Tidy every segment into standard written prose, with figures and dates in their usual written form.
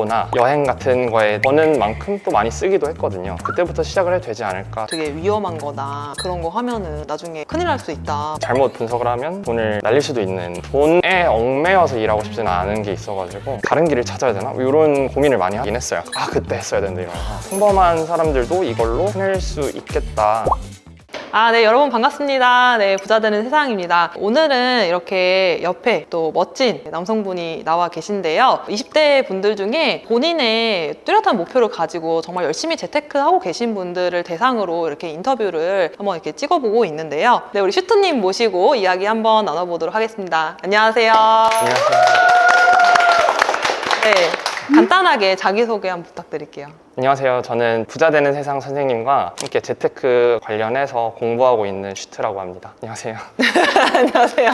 욜로나 여행 같은 거에 버는 만큼 또 많이 쓰기도 했거든요. 그때부터 시작을 해도 되지 않을까. 되게 위험한 거나 그런 거 하면은 나중에 큰일 날 수 있다. 잘못 분석을 하면 돈을 날릴 수도 있는, 돈에 얽매여서 일하고 싶지는 않은 게 있어가지고 다른 길을 찾아야 되나? 이런 고민을 많이 하긴 했어요. 아, 그때 했어야 되는데 이러면서. 평범한 사람들도 이걸로 해낼 수 있겠다. 네, 여러분 반갑습니다. 네, 부자 되는 세상입니다. 오늘은 이렇게 옆에 또 멋진 남성분이 나와 계신데요. 20대 분들 중에 본인의 뚜렷한 목표를 가지고 정말 열심히 재테크하고 계신 분들을 대상으로 이렇게 인터뷰를 한번 이렇게 찍어보고 있는데요. 네, 우리 슈트님 모시고 이야기 한번 나눠보도록 하겠습니다. 안녕하세요. 안녕하세요. 네, 간단하게 자기소개 한번 부탁드릴게요. 안녕하세요. 저는 부자 되는 세상 선생님과 함께 재테크 관련해서 공부하고 있는 슈트라고 합니다. 안녕하세요. 안녕하세요.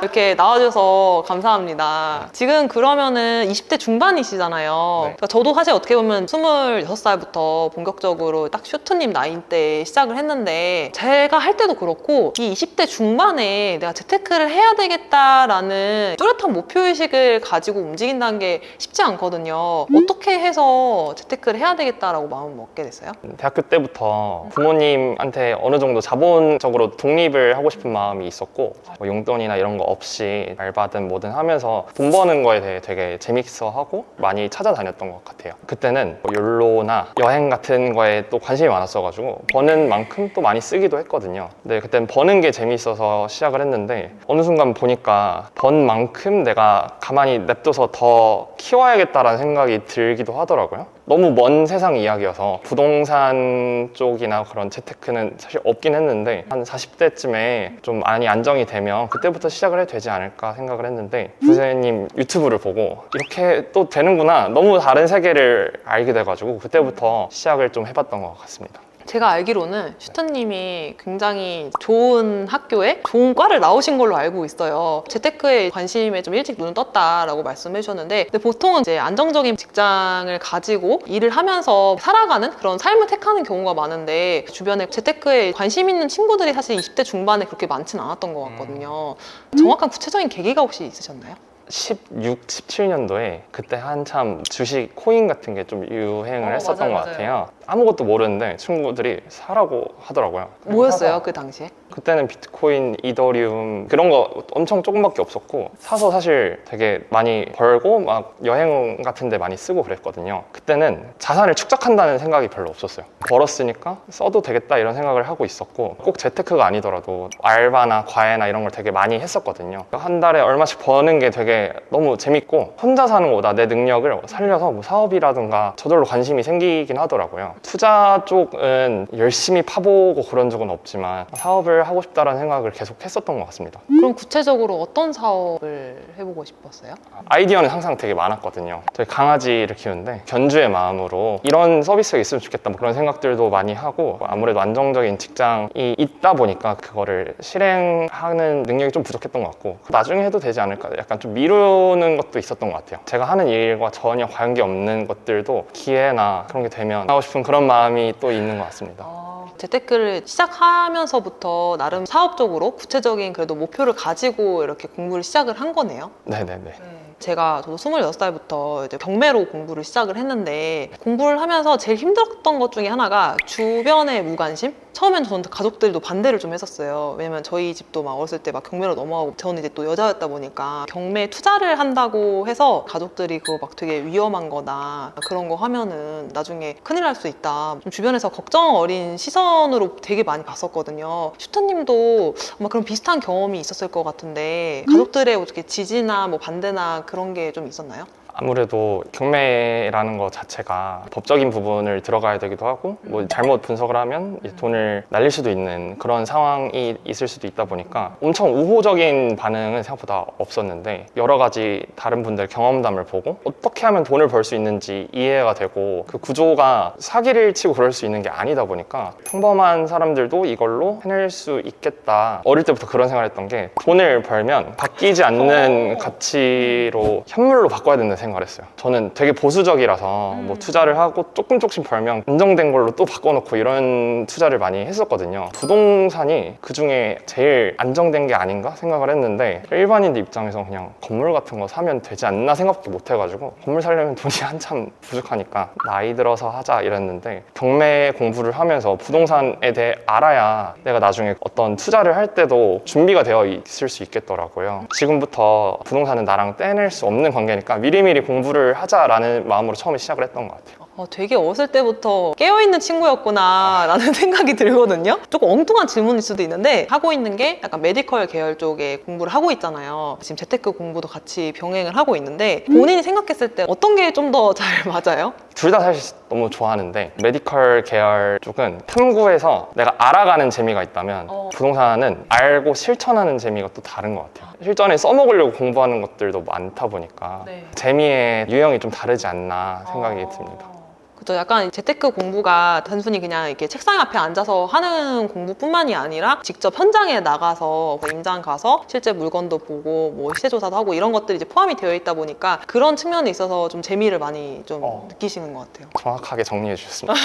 이렇게 나와줘서 감사합니다. 지금 그러면은 20대 중반이시잖아요. 네. 그러니까 저도 사실 어떻게 보면 26살부터 본격적으로 딱 슈트님 나이 때 시작을 했는데, 제가 할 때도 그렇고 이 20대 중반에 내가 재테크를 해야 되겠다라는 뚜렷한 목표의식을 가지고 움직인다는 게 쉽지 않거든요. 어떻게 해서 재테크를 해야 되겠다라고 마음을 먹게 됐어요? 대학교 때부터 부모님한테 어느 정도 자본적으로 독립을 하고 싶은 마음이 있었고, 뭐 용돈이나 이런 거 없이 알바든 뭐든 하면서 돈 버는 거에 대해 되게 재밌어 하고 많이 찾아다녔던 것 같아요. 그때는 뭐 욜로나 여행 같은 거에 또 관심이 많았어가지고 버는 만큼 또 많이 쓰기도 했거든요. 근데 그때는 버는 게 재밌어서 시작을 했는데, 어느 순간 보니까 번 만큼 내가 가만히 냅둬서 더 키워야겠다라는 생각이 들기도 하더라고요. 너무 먼 세상 이야기여서 부동산 쪽이나 그런 재테크는 사실 없긴 했는데, 한 40대쯤에 좀 많이 안정이 되면 그때부터 시작을 해도 되지 않을까 생각을 했는데, 부세님 유튜브를 보고 이렇게 또 되는구나, 너무 다른 세계를 알게 돼가지고 그때부터 시작을 좀 해봤던 것 같습니다. 제가 알기로는 슈트님이 굉장히 좋은 학교에 좋은 과를 나오신 걸로 알고 있어요. 재테크에 관심에 좀 일찍 눈을 떴다라고 말씀해 주셨는데, 근데 보통은 이제 안정적인 직장을 가지고 일을 하면서 살아가는 그런 삶을 택하는 경우가 많은데, 주변에 재테크에 관심 있는 친구들이 사실 20대 중반에 그렇게 많지는 않았던 것 같거든요. 정확한 구체적인 계기가 혹시 있으셨나요? 16, 17년도에 그때 한참 주식 코인 같은 게 좀 유행을 했었던 것 같아요. 아무것도 모르는데 친구들이 사라고 하더라고요. 뭐였어요, 그 당시에? 그때는 비트코인, 이더리움 그런 거 엄청 조금밖에 없었고, 사서 사실 되게 많이 벌고 막 여행 같은 데 많이 쓰고 그랬거든요. 그때는 자산을 축적한다는 생각이 별로 없었어요. 벌었으니까 써도 되겠다 이런 생각을 하고 있었고, 꼭 재테크가 아니더라도 알바나 과외나 이런 걸 되게 많이 했었거든요. 한 달에 얼마씩 버는 게 되게 너무 재밌고, 혼자 사는 거보다 내 능력을 살려서 뭐 사업이라든가 저절로 관심이 생기긴 하더라고요. 투자 쪽은 열심히 파보고 그런 적은 없지만 사업을 하고 싶다라는 생각을 계속 했었던 것 같습니다. 그럼 구체적으로 어떤 사업을 해보고 싶었어요? 아이디어는 항상 되게 많았거든요. 저희 강아지를 키우는데 견주의 마음으로 이런 서비스가 있으면 좋겠다, 뭐 그런 생각들도 많이 하고, 아무래도 안정적인 직장이 있다 보니까 그거를 실행하는 능력이 좀 부족했던 것 같고, 나중에 해도 되지 않을까, 약간 좀 미루는 것도 있었던 것 같아요. 제가 하는 일과 전혀 관계없는 것들도 기회나 그런 게 되면 하고 싶은 그런 마음이 또 있는 것 같습니다. 재테크를 시작하면서부터 나름 사업적으로 구체적인 그래도 목표를 가지고 이렇게 공부를 시작을 한 거네요. 네네네. 저도 26살부터 이제 경매로 공부를 시작을 했는데, 공부를 하면서 제일 힘들었던 것 중에 하나가 주변의 무관심? 처음엔 저는 가족들도 반대를 좀 했었어요. 왜냐면 저희 집도 막 어렸을 때 막 경매로 넘어가고, 저는 이제 또 여자였다 보니까 경매 투자를 한다고 해서 가족들이 그거 막 되게 위험한 거다, 그런 거 하면은 나중에 큰일 날 수 있다, 좀 주변에서 걱정 어린 시선으로 되게 많이 봤었거든요. 슈트님도 아마 그런 비슷한 경험이 있었을 것 같은데, 가족들의 어떻게 지지나 뭐 반대나 그런 게 좀 있었나요? 아무래도 경매라는 것 자체가 법적인 부분을 들어가야 되기도 하고, 뭐 잘못 분석을 하면 돈을 날릴 수도 있는 그런 상황이 있을 수도 있다 보니까 엄청 우호적인 반응은 생각보다 없었는데, 여러 가지 다른 분들 경험담을 보고 어떻게 하면 돈을 벌 수 있는지 이해가 되고, 그 구조가 사기를 치고 그럴 수 있는 게 아니다 보니까 평범한 사람들도 이걸로 해낼 수 있겠다. 어릴 때부터 그런 생각을 했던 게, 돈을 벌면 바뀌지 않는 가치로 현물로 바꿔야 된다는 생각했어요. 저는 되게 보수적이라서 뭐 투자를 하고 조금씩 벌면 안정된 걸로 또 바꿔놓고 이런 투자를 많이 했었거든요. 부동산이 그중에 제일 안정된 게 아닌가 생각을 했는데 일반인들 입장에서 그냥 건물 같은 거 사면 되지 않나 생각밖에 못 해가지고 건물 사려면 돈이 한참 부족하니까 나이 들어서 하자 이랬는데 경매 공부를 하면서 부동산에 대해 알아야 내가 나중에 어떤 투자를 할 때도 준비가 되어 있을 수 있겠더라고요. 지금부터 부동산은 나랑 떼낼 수 없는 관계니까 미리미리 공부를 하자라는 마음으로 처음에 시작을 했던 것 같아요. 되게 어렸을 때부터 깨어있는 친구였구나 라는 생각이 들거든요. 조금 엉뚱한 질문일 수도 있는데 하고 있는 게 약간 메디컬 계열 쪽에 공부를 하고 있잖아요. 지금 재테크 공부도 같이 병행을 하고 있는데 본인이 생각했을 때 어떤 게 좀 더 잘 맞아요? 둘 다 사실 너무 좋아하는데 메디컬 계열 쪽은 탐구해서 내가 알아가는 재미가 있다면 부동산은 알고 실천하는 재미가 또 다른 것 같아요. 실전에 써먹으려고 공부하는 것들도 많다 보니까 재미의 유형이 좀 다르지 않나 생각이 듭니다. 그죠. 약간 재테크 공부가 단순히 그냥 이렇게 책상 앞에 앉아서 하는 공부뿐만이 아니라 직접 현장에 나가서 임장 가서 실제 물건도 보고 뭐 시세 조사도 하고 이런 것들이 이제 포함이 되어 있다 보니까 그런 측면에 있어서 좀 재미를 많이 좀 느끼시는 것 같아요. 정확하게 정리해 주셨습니다.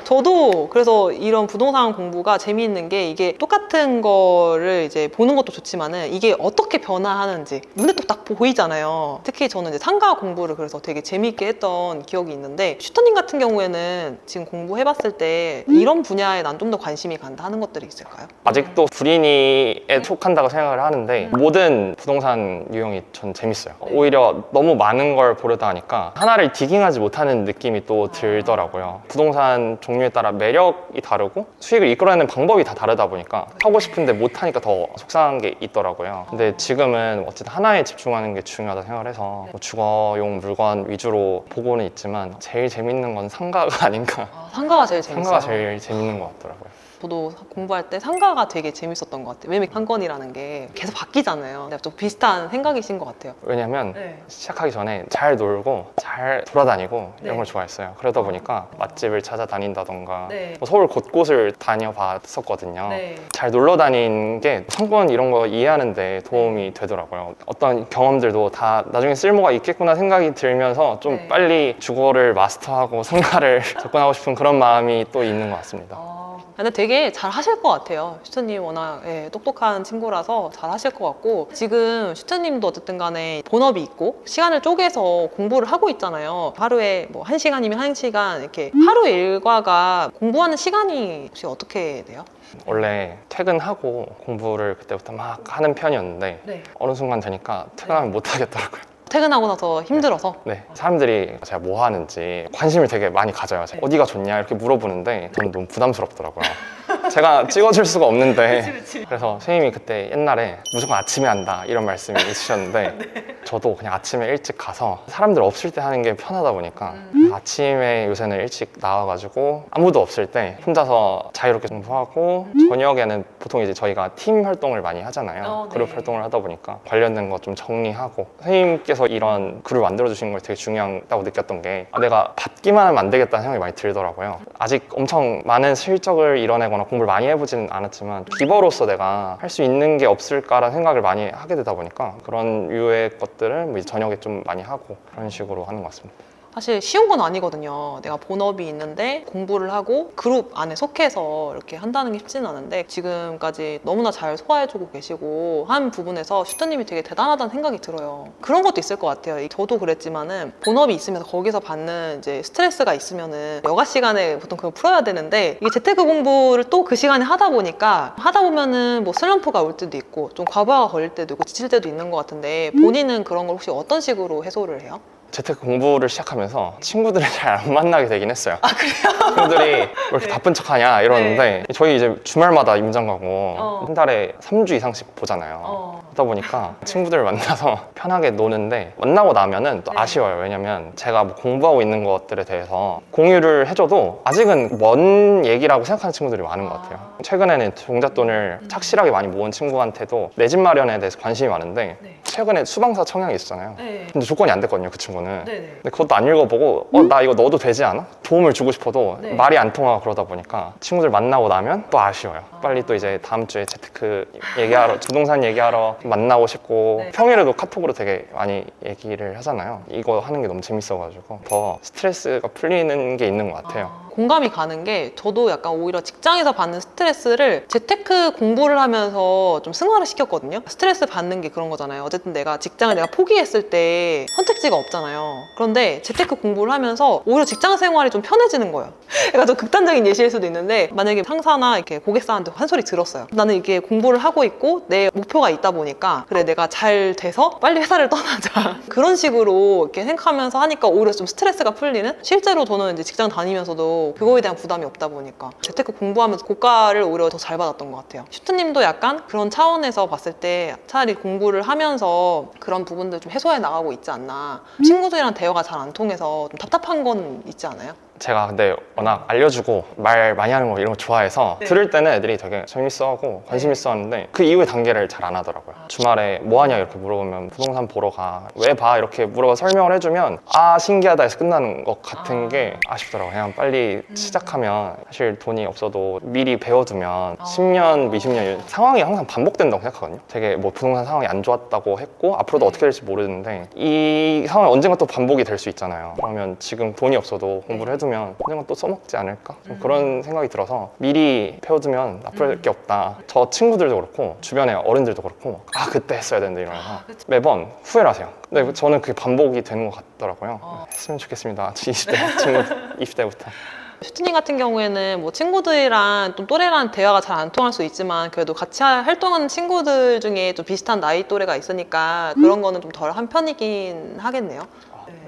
저도 그래서 이런 부동산 공부가 재미있는 게 이게 똑같은 거를 이제 보는 것도 좋지만은 이게 어떻게 변화하는지 눈에 또 딱 보이잖아요. 특히 저는 이제 상가 공부를 그래서 되게 재미있게 했던 기억이 있는데 슈터님 같은 경우에는 지금 공부해봤을 때 이런 분야에 난 좀 더 관심이 간다 하는 것들이 있을까요? 아직도 불인이에 속한다고 생각을 하는데 모든 부동산 유형이 전 재밌어요. 오히려 너무 많은 걸 보려다 하니까 하나를 디깅하지 못하는 느낌이 또 들더라고요. 부동산 종류에 따라 매력이 다르고 수익을 이끌어내는 방법이 다 다르다 보니까 하고 싶은데 못하니까 더 속상한 게 있더라고요. 근데 지금은 어쨌든 하나에 집중하는 게 중요하다 생각을 해서 뭐 주거용 물건 위주로 보고는 있지만 제일 재밌는 건 상가가 아닌가. 상가가 제일 재밌어요. 상가가 제일 재밌는 것 같더라고요. 저도 공부할 때 상가가 되게 재밌었던 것 같아요. 왜냐면 상권이라는 게 계속 바뀌잖아요. 근데 좀 비슷한 생각이신 것 같아요. 왜냐면 시작하기 전에 잘 놀고 잘 돌아다니고 이런 걸 좋아했어요. 그러다 보니까 맛집을 찾아다닌다던가 뭐 서울 곳곳을 다녀봤었거든요. 잘 놀러 다닌 게 상권 이런 거 이해하는 데 도움이 되더라고요. 어떤 경험들도 다 나중에 쓸모가 있겠구나 생각이 들면서 좀 빨리 주거를 마스터하고 상가를 접근하고 싶은 그런 마음이 또 있는 것 같습니다. 근데 되게 잘 하실 것 같아요. 슈트님 워낙 똑똑한 친구라서 잘 하실 것 같고 지금 슈트님도 어쨌든 간에 본업이 있고 시간을 쪼개서 공부를 하고 있잖아요. 하루에 뭐 1시간이면 1시간 이렇게 하루 일과가 공부하는 시간이 혹시 어떻게 돼요? 원래 퇴근하고 공부를 그때부터 막 하는 편이었는데 어느 순간 되니까 퇴근하면 못 하겠더라고요. 퇴근하고 나서 힘들어서? 네, 사람들이 제가 뭐 하는지 관심을 되게 많이 가져요. 어디가 좋냐 이렇게 물어보는데 저는 너무 부담스럽더라고요. 제가 찍어줄 수가 없는데 그래서 선생님이 그때 옛날에 무조건 아침에 한다 이런 말씀이 있으셨는데 저도 그냥 아침에 일찍 가서 사람들 없을 때 하는 게 편하다 보니까 아침에 요새는 일찍 나와가지고 아무도 없을 때 혼자서 자유롭게 공부하고 저녁에는 보통 이제 저희가 팀 활동을 많이 하잖아요. 그룹 활동을 하다 보니까 관련된 거 좀 정리하고 선생님께서 이런 글을 만들어주신 걸 되게 중요하다고 느꼈던 게 내가 받기만 하면 안 되겠다는 생각이 많이 들더라고요. 아직 엄청 많은 실적을 이뤄내거나 공부를 많이 해보지는 않았지만 기버로서 내가 할 수 있는 게 없을까라는 생각을 많이 하게 되다 보니까 그런 류의 것들을 뭐 이제 저녁에 좀 많이 하고 그런 식으로 하는 것 같습니다. 사실 쉬운 건 아니거든요. 내가 본업이 있는데 공부를 하고 그룹 안에 속해서 이렇게 한다는 게 쉽지는 않은데 지금까지 너무나 잘 소화해주고 계시고 한 부분에서 슈트님이 되게 대단하다는 생각이 들어요. 그런 것도 있을 것 같아요. 저도 그랬지만은 본업이 있으면서 거기서 받는 이제 스트레스가 있으면은 여가 시간에 보통 그걸 풀어야 되는데 이게 재테크 공부를 또 그 시간에 하다 보면은 뭐 슬럼프가 올 때도 있고 좀 과부하가 걸릴 때도 있고 지칠 때도 있는 것 같은데 본인은 그런 걸 혹시 어떤 식으로 해소를 해요? 재테크 공부를 시작하면서 친구들을 잘 안 만나게 되긴 했어요. 아, 그래요? 친구들이 왜 이렇게 바쁜 척하냐 이러는데 저희 이제 주말마다 임장 가고 한 달에 3주 이상씩 보잖아요. 그러다 보니까 친구들을 만나서 편하게 노는데 만나고 나면은 또 아쉬워요. 왜냐면 제가 뭐 공부하고 있는 것들에 대해서 공유를 해줘도 아직은 먼 얘기라고 생각하는 친구들이 많은 것 같아요. 최근에는 종잣돈을 착실하게 많이 모은 친구한테도 내 집 마련에 대해서 관심이 많은데 최근에 수방사 청약이 있었잖아요. 네. 근데 조건이 안 됐거든요, 그 친구는. 네네. 근데 그것도 안 읽어보고 나 이거 넣어도 되지 않아? 도움을 주고 싶어도 네. 말이 안 통하고 그러다 보니까 친구들 만나고 나면 또 아쉬워요. 빨리 또 이제 다음 주에 재테크 얘기하러 부동산 얘기하러 만나고 싶고 네. 평일에도 카톡으로 되게 많이 얘기를 하잖아요. 이거 하는 게 너무 재밌어가지고 더 스트레스가 풀리는 게 있는 것 같아요. 공감이 가는 게 저도 약간 오히려 직장에서 받는 스트레스를 재테크 공부를 하면서 좀 승화를 시켰거든요. 스트레스 받는 게 그런 거잖아요. 어쨌든 내가 직장을 내가 포기했을 때 선택지가 없잖아요. 그런데 재테크 공부를 하면서 오히려 직장 생활이 좀 편해지는 거예요. 그러니까 좀 극단적인 예시일 수도 있는데 만약에 상사나 이렇게 고객사한테 한 소리 들었어요. 나는 이게 공부를 하고 있고 내 목표가 있다 보니까 그래 내가 잘 돼서 빨리 회사를 떠나자. 그런 식으로 이렇게 생각하면서 하니까 오히려 좀 스트레스가 풀리는? 실제로 저는 이제 직장 다니면서도 그거에 대한 부담이 없다 보니까 재테크 공부하면서 고가를 오히려 더 잘 받았던 것 같아요. 슈트님도 약간 그런 차원에서 봤을 때 차라리 공부를 하면서 그런 부분들 좀 해소해 나가고 있지 않나. 친구들이랑 대화가 잘 안 통해서 좀 답답한 건 있지 않아요? 제가 근데 워낙 알려주고 말 많이 하는 거 이런 거 좋아해서 네. 들을 때는 애들이 되게 재밌어하고 관심 있어 하는데 그 이후의 단계를 잘 안 하더라고요. 주말에 뭐 하냐 이렇게 물어보면 부동산 보러 가. 왜 봐? 이렇게 물어봐 설명을 해주면 아 신기하다 해서 끝나는 것 같은 게 아쉽더라고요. 그냥 빨리 시작하면 사실 돈이 없어도 미리 배워두면 10년, 20년 상황이 항상 반복된다고 생각하거든요. 되게 뭐 부동산 상황이 안 좋았다고 했고 앞으로도 어떻게 될지 모르는데 이 상황이 언젠가 또 반복이 될 수 있잖아요. 그러면 지금 돈이 없어도 공부를 해두면 언젠가 또 써먹지 않을까? 좀 그런 생각이 들어서 미리 배워두면 나쁠 게 없다. 저 친구들도 그렇고 주변에 어른들도 그렇고 아 그때 했어야 되는데 이러면서 매번 후회를 하세요. 근데 저는 그게 반복이 되는 것 같더라고요. 했으면 좋겠습니다. 20대 친구들 20대부터. 슈트님 같은 경우에는 뭐 친구들이랑 좀 또래랑 대화가 잘 안 통할 수 있지만 그래도 같이 활동하는 친구들 중에 좀 비슷한 나이 또래가 있으니까 그런 거는 좀 덜 한 편이긴 하겠네요.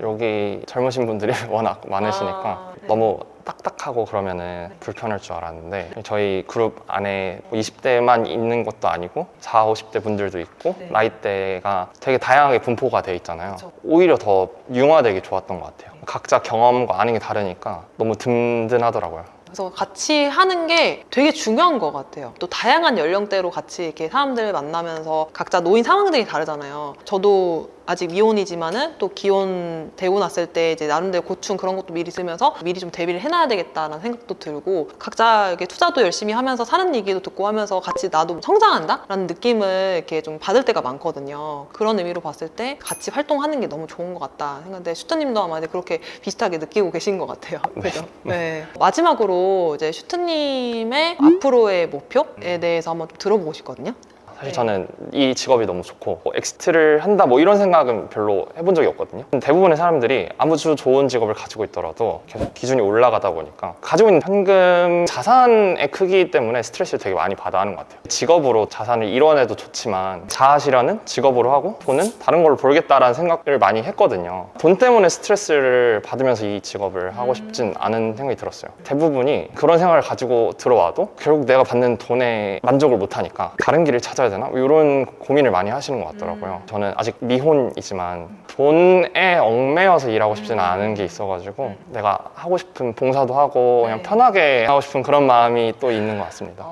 여기 젊으신 분들이 워낙 많으시니까 네. 너무 딱딱하고 그러면은 불편할 줄 알았는데 저희 그룹 안에 20대만 있는 것도 아니고 40, 50대 분들도 있고 네. 나이대가 되게 다양하게 분포가 돼 있잖아요. 그쵸. 오히려 더 융화되기 좋았던 것 같아요. 각자 경험과 아는 게 다르니까 너무 든든하더라고요. 그래서 같이 하는 게 되게 중요한 것 같아요. 또 다양한 연령대로 같이 이렇게 사람들 만나면서 각자 놓인 상황들이 다르잖아요. 저도 아직 미혼이지만은 또 기혼 되고 났을 때 이제 나름대로 고충 그런 것도 미리 들면서 미리 좀 대비를 해놔야 되겠다라는 생각도 들고 각자 이렇게 투자도 열심히 하면서 사는 얘기도 듣고 하면서 같이 나도 성장한다라는 느낌을 이렇게 좀 받을 때가 많거든요. 그런 의미로 봤을 때 같이 활동하는 게 너무 좋은 것 같다 생각하는데 슈트님도 아마 그렇게 비슷하게 느끼고 계신 것 같아요. 그죠? 네. 마지막으로 이제 슈트님의 앞으로의 목표에 대해서 한번 좀 들어보고 싶거든요. 사실 저는 이 직업이 너무 좋고 뭐 엑스트를 한다 뭐 이런 생각은 별로 해본 적이 없거든요. 대부분의 사람들이 아주 좋은 직업을 가지고 있더라도 계속 기준이 올라가다 보니까 가지고 있는 현금 자산의 크기 때문에 스트레스를 되게 많이 받아 하는 것 같아요. 직업으로 자산을 이뤄내도 좋지만 자아실현은 직업으로 하고 돈은 다른 걸로 벌겠다라는 생각을 많이 했거든요. 돈 때문에 스트레스를 받으면서 이 직업을 하고 싶진 않은 생각이 들었어요. 대부분이 그런 생각을 가지고 들어와도 결국 내가 받는 돈에 만족을 못하니까 다른 길을 찾아야 되나? 이런 고민을 많이 하시는 것 같더라고요. 저는 아직 미혼이지만 돈에 얽매여서 일하고 싶지는 않은 게 있어가지고 내가 하고 싶은 봉사도 하고 그냥 편하게 하고 싶은 그런 마음이 또 있는 것 같습니다.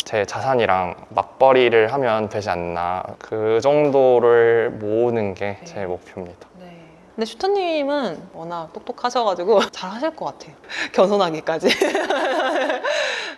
제 자산이랑 맞벌이를 하면 되지 않나 그 정도를 모으는 게 제 목표입니다. 근데 슈터님은 워낙 똑똑하셔가지고 잘 하실 것 같아요. 겸손하기까지.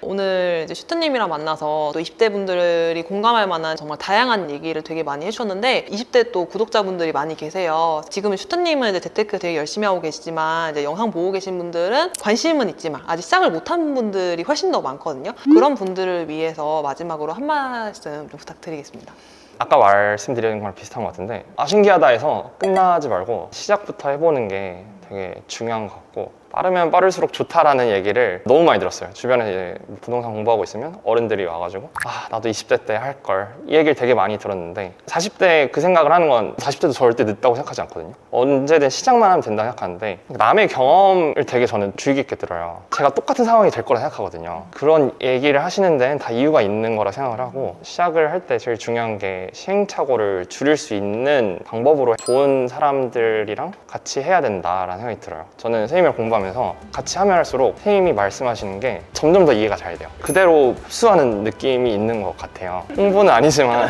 오늘 이제 슈터님이랑 만나서 또 20대 분들이 공감할 만한 정말 다양한 얘기를 되게 많이 해주셨는데 20대 또 구독자분들이 많이 계세요. 지금 슈터님은 이제 재테크 되게 열심히 하고 계시지만 이제 영상 보고 계신 분들은 관심은 있지만 아직 시작을 못한 분들이 훨씬 더 많거든요. 그런 분들을 위해서 마지막으로 한 말씀 좀 부탁드리겠습니다. 아까 말씀드린 거랑 비슷한 것 같은데 신기하다 해서 끝나지 말고 시작부터 해보는 게 되게 중요한 것 같고 빠르면 빠를수록 좋다라는 얘기를 너무 많이 들었어요. 주변에 이제 부동산 공부하고 있으면 어른들이 와가지고 나도 20대 때 할 걸 이 얘기를 되게 많이 들었는데 40대 그 생각을 하는 건 40대도 절대 늦다고 생각하지 않거든요. 언제든 시작만 하면 된다고 생각하는데 남의 경험을 되게 저는 주의 깊게 들어요. 제가 똑같은 상황이 될 거라 생각하거든요. 그런 얘기를 하시는 데는 다 이유가 있는 거라 생각을 하고 시작을 할 때 제일 중요한 게 시행착오를 줄일 수 있는 방법으로 좋은 사람들이랑 같이 해야 된다라는 생각이 들어요. 저는 선생님이랑 공부하면서 같이 하면 할수록 선생님이 말씀하시는 게 점점 더 이해가 잘 돼요. 그대로 흡수하는 느낌이 있는 것 같아요. 홍보는 아니지만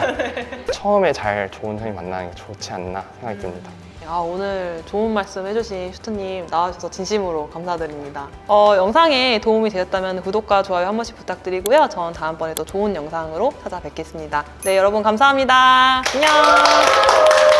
처음에 잘 좋은 선생님 만나는 게 좋지 않나 생각이 듭니다. 오늘 좋은 말씀 해주신 슈트님 나와주셔서 진심으로 감사드립니다. 영상에 도움이 되셨다면 구독과 좋아요 한 번씩 부탁드리고요. 전 다음번에 또 좋은 영상으로 찾아뵙겠습니다. 네, 여러분 감사합니다. 안녕.